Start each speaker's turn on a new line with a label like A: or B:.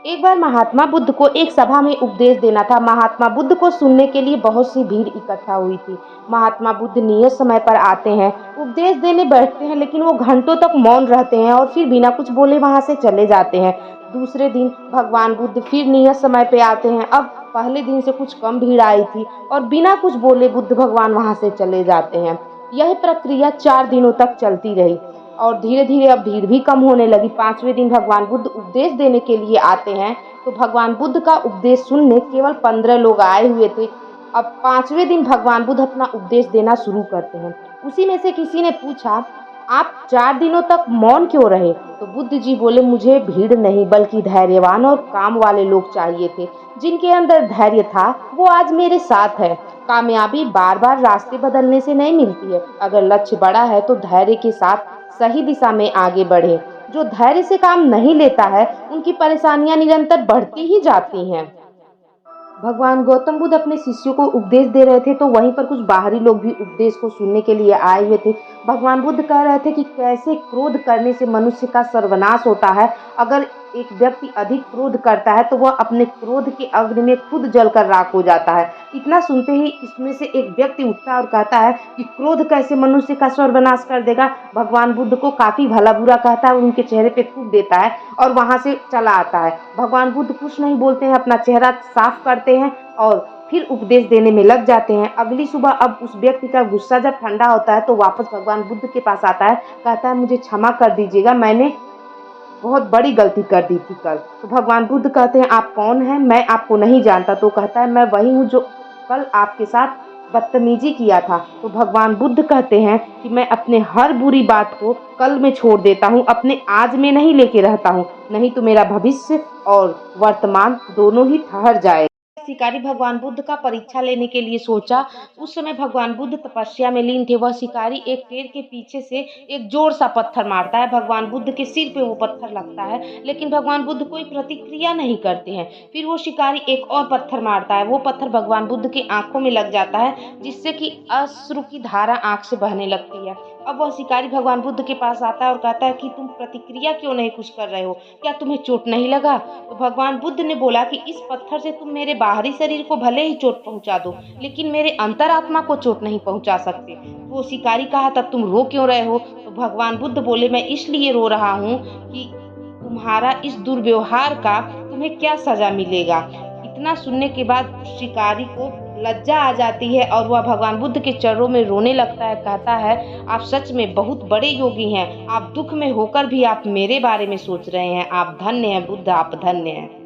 A: एक बार महात्मा बुद्ध को एक सभा में उपदेश देना था। महात्मा बुद्ध को सुनने के लिए बहुत सी भीड़ इकट्ठा हुई थी। महात्मा बुद्ध नियत समय पर आते हैं, उपदेश देने बैठते हैं, लेकिन वो घंटों तक मौन रहते हैं और फिर बिना कुछ बोले वहां से चले जाते हैं। दूसरे दिन भगवान बुद्ध फिर नियत समय पे आते हैं। अब पहले दिन से कुछ कम भीड़ आई थी और बिना कुछ बोले बुद्ध भगवान वहां से चले जाते हैं। यह प्रक्रिया 4 दिनों तक चलती रही और धीरे धीरे अब भीड़ भी कम होने लगी। 5वें दिन भगवान बुद्ध उपदेश देने के लिए आते हैं, तो भगवान बुद्ध का उपदेश सुनने केवल 15 लोग आए हुए थे। अब 5वें दिन भगवान बुद्ध अपना उपदेश देना शुरू करते हैं। उसी में से किसी ने पूछा, आप 4 दिनों तक मौन क्यों रहे? तो बुद्ध जी बोले, मुझे भीड़ नहीं बल्कि धैर्यवान और काम वाले लोग चाहिए थे। जिनके अंदर धैर्य था वो आज मेरे साथ है। कामयाबी बार बार रास्ते बदलने से नहीं मिलती है। अगर लक्ष्य बड़ा है तो धैर्य के साथ सही दिशा में आगे बढ़े। जो धैर्य से काम नहीं लेता है उनकी परेशानियां निरंतर बढ़ती ही जाती हैं। भगवान गौतम बुद्ध अपने शिष्यों को उपदेश दे रहे थे, तो वहीं पर कुछ बाहरी लोग भी उपदेश को सुनने के लिए आए हुए थे। भगवान बुद्ध कह रहे थे कि कैसे क्रोध करने से मनुष्य का सर्वनाश होता है। अगर एक व्यक्ति अधिक क्रोध करता है तो वह अपने क्रोध के अग्नि में खुद जलकर राख हो जाता है। इतना सुनते ही इसमें से एक व्यक्ति उठता है और कहता है कि क्रोध कैसे मनुष्य का सर्वनाश कर देगा। भगवान बुद्ध को काफी भला बुरा कहता है, उनके चेहरे पे थूक देता है और वहां से चला आता है। भगवान बुद्ध कुछ नहीं बोलते हैं, अपना चेहरा साफ करते हैं और फिर उपदेश देने में लग जाते हैं। अगली सुबह अब उस व्यक्ति का गुस्सा जब ठंडा होता है तो वापस भगवान बुद्ध के पास आता है, कहता है मुझे क्षमा कर दीजिएगा, मैंने बहुत बड़ी गलती कर दी थी कल। तो भगवान बुद्ध कहते हैं, आप कौन हैं? मैं आपको नहीं जानता। तो कहता है, मैं वही हूँ जो कल आपके साथ बदतमीजी किया था। तो भगवान बुद्ध कहते हैं कि मैं अपने हर बुरी बात को कल में छोड़ देता हूँ, अपने आज में नहीं लेके रहता हूँ, नहीं तो मेरा भविष्य और वर्तमान दोनों ही ठहर जाए। शिकारी भगवान बुद्ध का परीक्षा लेने के लिए सोचा। उस समय भगवान बुद्ध तपस्या में लीन थे। वह शिकारी एक पेड़ के पीछे से एक जोर सा पत्थर मारता है। भगवान बुद्ध के सिर पे वो पत्थर लगता है, लेकिन भगवान बुद्ध कोई प्रतिक्रिया नहीं करते हैं। फिर वो शिकारी एक और पत्थर मारता है। वो पत्थर भगवान बुद्ध की आंखों में लग जाता है, जिससे कि अश्रु की धारा आंख से बहने लगती है। अब वह शिकारी भगवान बुद्ध के पास आता है और कहता है कि तुम प्रतिक्रिया क्यों नहीं कुछ कर रहे हो? क्या तुम्हें चोट नहीं लगा? तो भगवान बुद्ध ने बोला कि इस पत्थर से तुम मेरे बाहरी शरीर को भले ही चोट पहुंचा दो, लेकिन मेरे अंतरात्मा को चोट नहीं पहुंचा सकते। वो शिकारी कहा, तब तुम रो क्यों रहे हो? तो भगवान बुद्ध बोले, मैं इसलिए रो रहा हूँ कि तुम्हारा इस दुर्व्यवहार का तुम्हें क्या सजा मिलेगा। इतना सुनने के बाद शिकारी को लज्जा आ जाती है और वह भगवान बुद्ध के चरणों में रोने लगता है। कहता है, आप सच में बहुत बड़े योगी हैं। आप दुख में होकर भी आप मेरे बारे में सोच रहे हैं। आप धन्य हैं बुद्ध, आप धन्य हैं।